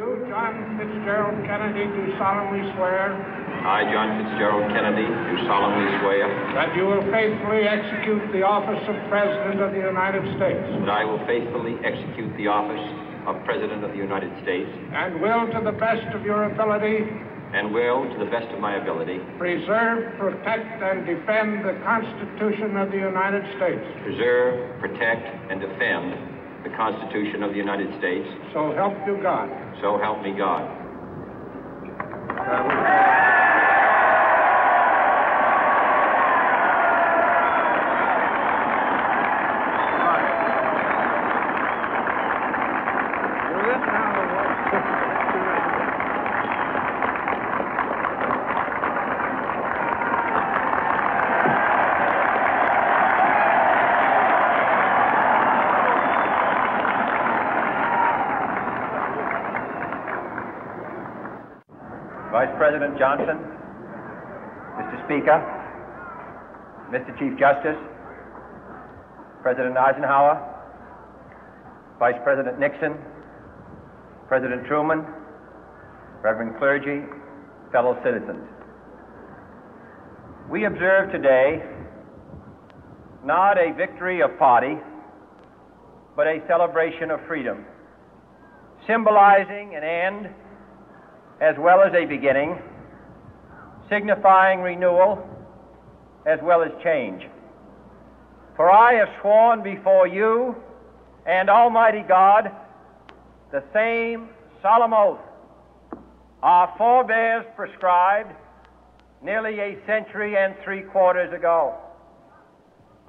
You, John Fitzgerald Kennedy, do solemnly swear. I, John Fitzgerald Kennedy, do solemnly swear. That you will faithfully execute the office of President of the United States. That I will faithfully execute the office of President of the United States. And will, to the best of your ability. And will, to the best of my ability. Preserve, protect, and defend the Constitution of the United States. Preserve, protect, and defend the Constitution of the United States. So help you God. So help me God. Vice President Johnson, Mr. Speaker, Mr. Chief Justice, President Eisenhower, Vice President Nixon, President Truman, Reverend clergy, fellow citizens. We observe today not a victory of party, but a celebration of freedom, symbolizing an end as well as a beginning, signifying renewal as well as change. For I have sworn before you and Almighty God the same solemn oath our forebears prescribed nearly a century and 3/4 ago.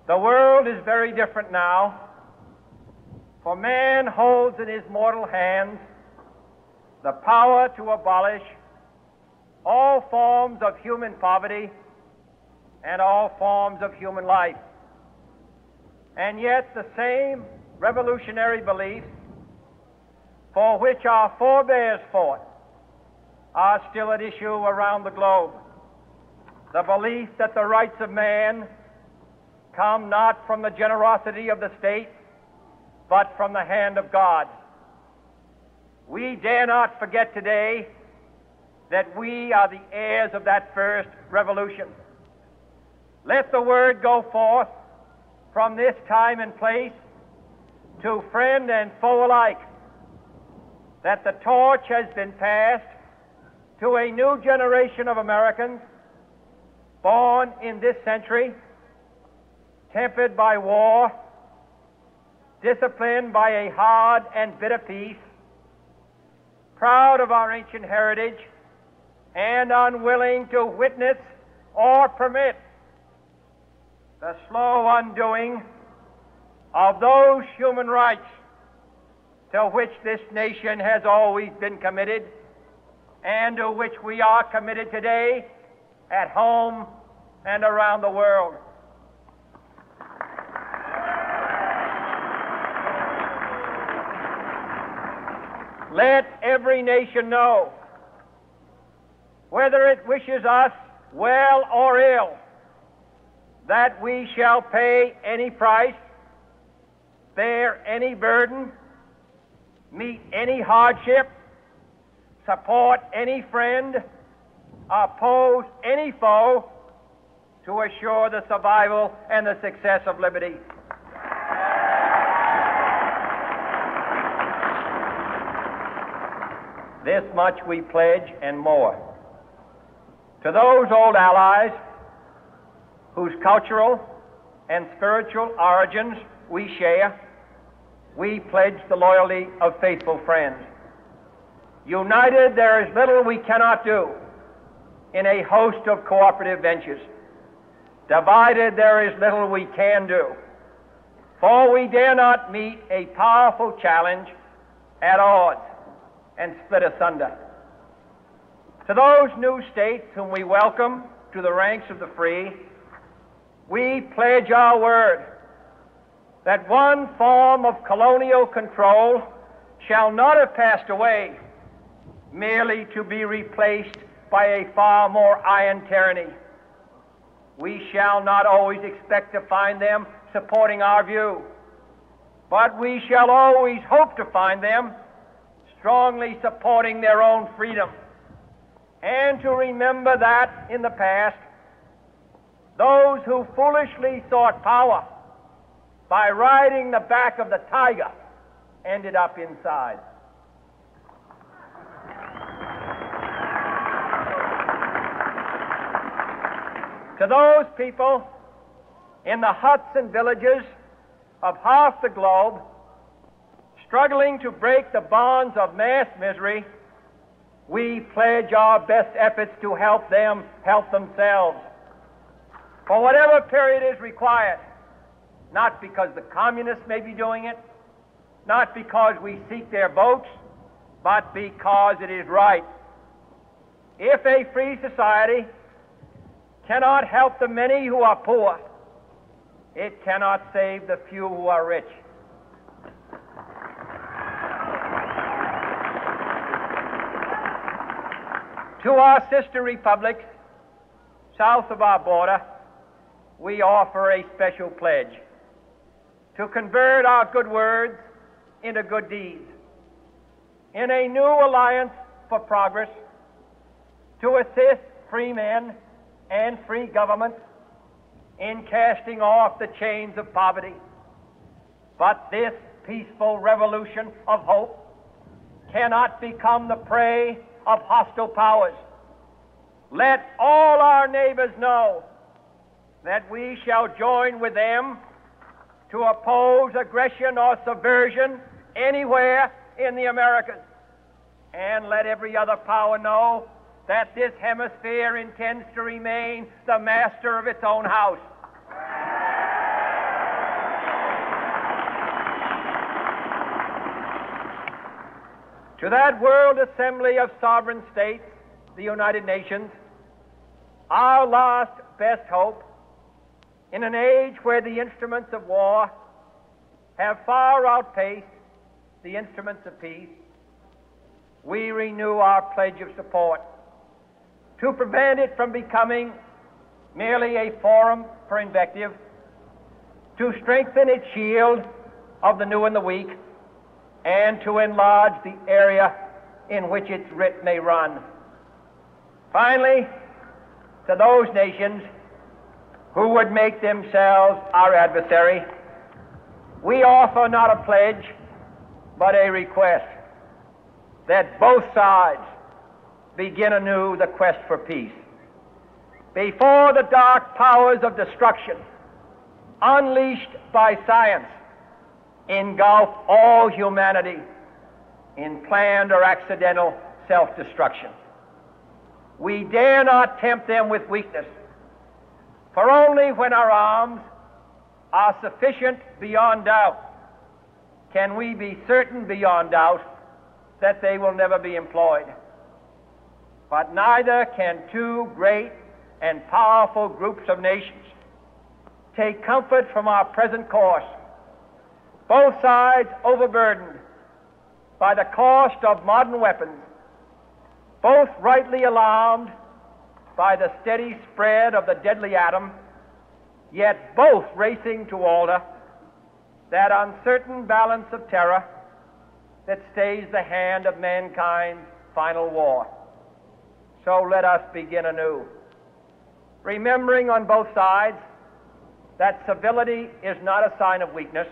The world is very different now, for man holds in his mortal hands the power to abolish all forms of human poverty and all forms of human life. And yet the same revolutionary beliefs for which our forebears fought are still at issue around the globe. The belief that the rights of man come not from the generosity of the state, but from the hand of God. We dare not forget today that we are the heirs of that first revolution. Let the word go forth from this time and place to friend and foe alike that the torch has been passed to a new generation of Americans born in this century, tempered by war, disciplined by a hard and bitter peace, proud of our ancient heritage, and unwilling to witness or permit the slow undoing of those human rights to which this nation has always been committed and to which we are committed today at home and around the world. Let every nation know, whether it wishes us well or ill, that we shall pay any price, bear any burden, meet any hardship, support any friend, oppose any foe to assure the survival and the success of liberty. This much we pledge and more. To those old allies whose cultural and spiritual origins we share, we pledge the loyalty of faithful friends. United, there is little we cannot do in a host of cooperative ventures. Divided, there is little we can do, for we dare not meet a powerful challenge at odds and split asunder. To those new states whom we welcome to the ranks of the free, we pledge our word that one form of colonial control shall not have passed away merely to be replaced by a far more iron tyranny. We shall not always expect to find them supporting our view, but we shall always hope to find them strongly supporting their own freedom, and to remember that in the past, those who foolishly sought power by riding the back of the tiger ended up inside. To those people in the huts and villages of half the globe struggling to break the bonds of mass misery, we pledge our best efforts to help them help themselves for whatever period is required, not because the communists may be doing it, not because we seek their votes, but because it is right. If a free society cannot help the many who are poor, it cannot save the few who are rich. To our sister republics south of our border, we offer a special pledge to convert our good words into good deeds, in a new alliance for progress, to assist free men and free governments in casting off the chains of poverty. But this peaceful revolution of hope cannot become the prey of hostile powers. Let all our neighbors know that we shall join with them to oppose aggression or subversion anywhere in the Americas. And let every other power know that this hemisphere intends to remain the master of its own house. To that World Assembly of Sovereign States, the United Nations, our last best hope, in an age where the instruments of war have far outpaced the instruments of peace, we renew our pledge of support to prevent it from becoming merely a forum for invective, to strengthen its shield of the new and the weak, and to enlarge the area in which its writ may run. Finally, to those nations who would make themselves our adversary, we offer not a pledge, but a request that both sides begin anew the quest for peace. Before the dark powers of destruction, unleashed by science, engulf all humanity in planned or accidental self-destruction, we dare not tempt them with weakness, for only when our arms are sufficient beyond doubt can we be certain beyond doubt that they will never be employed. But neither can two great and powerful groups of nations take comfort from our present course, both sides overburdened by the cost of modern weapons, both rightly alarmed by the steady spread of the deadly atom, yet both racing to alter that uncertain balance of terror that stays the hand of mankind's final war. So let us begin anew, remembering on both sides that civility is not a sign of weakness,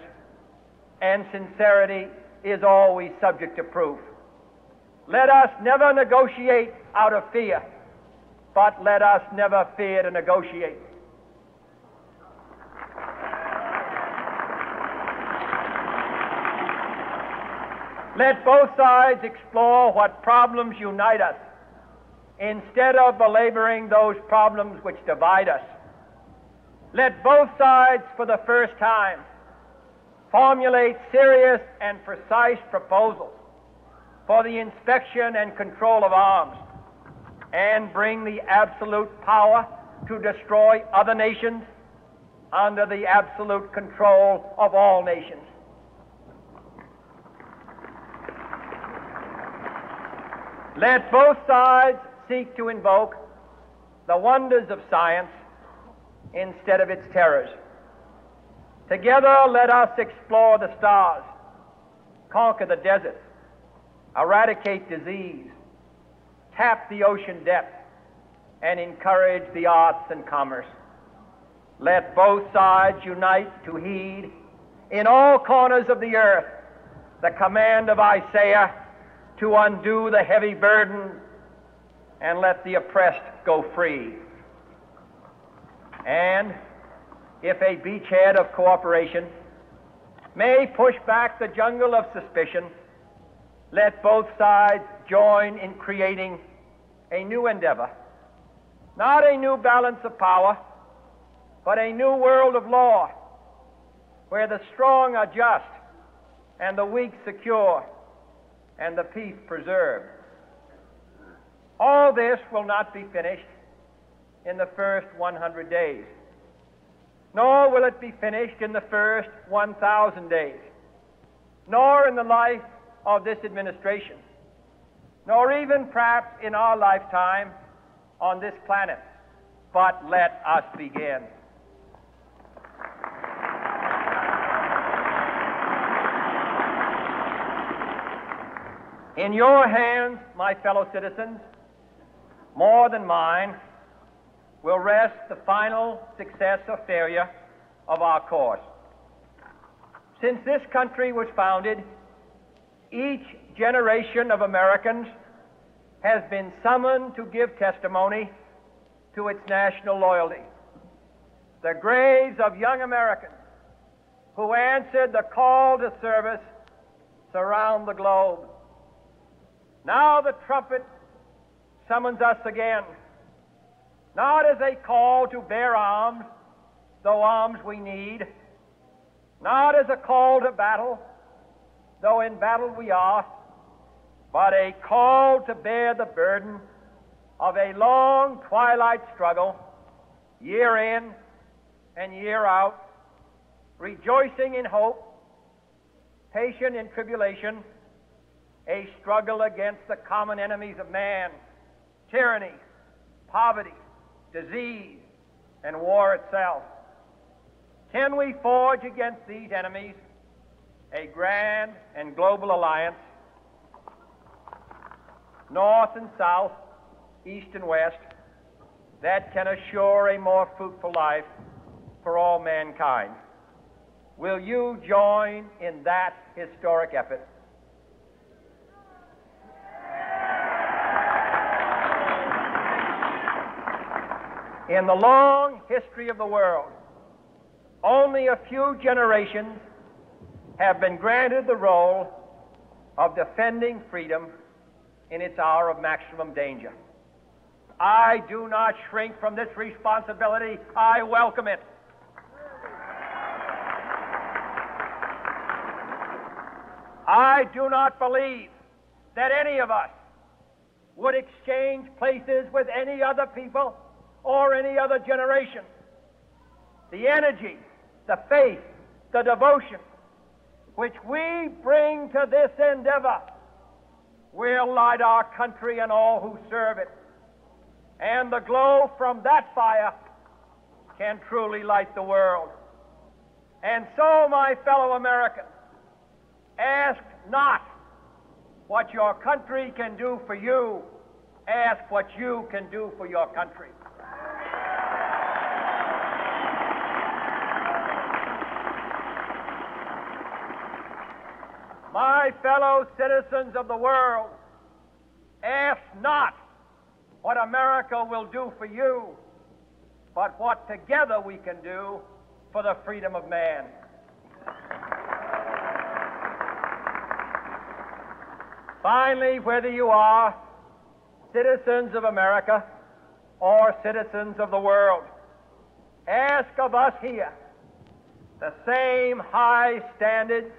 and sincerity is always subject to proof. Let us never negotiate out of fear, but let us never fear to negotiate. Let both sides explore what problems unite us, instead of belaboring those problems which divide us. Let both sides, for the first time, formulate serious and precise proposals for the inspection and control of arms, and bring the absolute power to destroy other nations under the absolute control of all nations. Let both sides seek to invoke the wonders of science instead of its terrors. Together, let us explore the stars, conquer the deserts, eradicate disease, tap the ocean depth, and encourage the arts and commerce. Let both sides unite to heed in all corners of the earth the command of Isaiah to undo the heavy burden and let the oppressed go free. And if a beachhead of cooperation may push back the jungle of suspicion, let both sides join in creating a new endeavor, not a new balance of power, but a new world of law, where the strong are just and the weak secure and the peace preserved. All this will not be finished in the first 100 days, nor will it be finished in the first 1,000 days, nor in the life of this administration, nor even perhaps in our lifetime on this planet. But let us begin. In your hands, my fellow citizens, more than mine, will rest the final success or failure of our course. Since this country was founded, each generation of Americans has been summoned to give testimony to its national loyalty. The graves of young Americans who answered the call to service surround the globe. Now the trumpet summons us again, not as a call to bear arms, though arms we need, not as a call to battle, though in battle we are, but a call to bear the burden of a long twilight struggle, year in and year out, rejoicing in hope, patient in tribulation, a struggle against the common enemies of man, tyranny, poverty, disease, and war itself. Can we forge against these enemies a grand and global alliance, north and south, east and west, that can assure a more fruitful life for all mankind? Will you join in that historic effort? In the long history of the world, only a few generations have been granted the role of defending freedom in its hour of maximum danger. I do not shrink from this responsibility. I welcome it. I do not believe that any of us would exchange places with any other people or any other generation. The energy, the faith, the devotion which we bring to this endeavor will light our country and all who serve it. And the glow from that fire can truly light the world. And so, my fellow Americans, ask not what your country can do for you, ask what you can do for your country. My fellow citizens of the world, ask not what America will do for you, but what together we can do for the freedom of man. Finally, whether you are citizens of America or citizens of the world, ask of us here the same high standards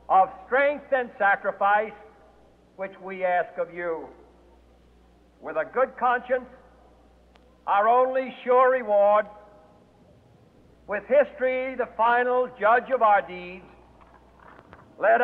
of strength and sacrifice which we ask of you. With a good conscience, our only sure reward, with history the final judge of our deeds, let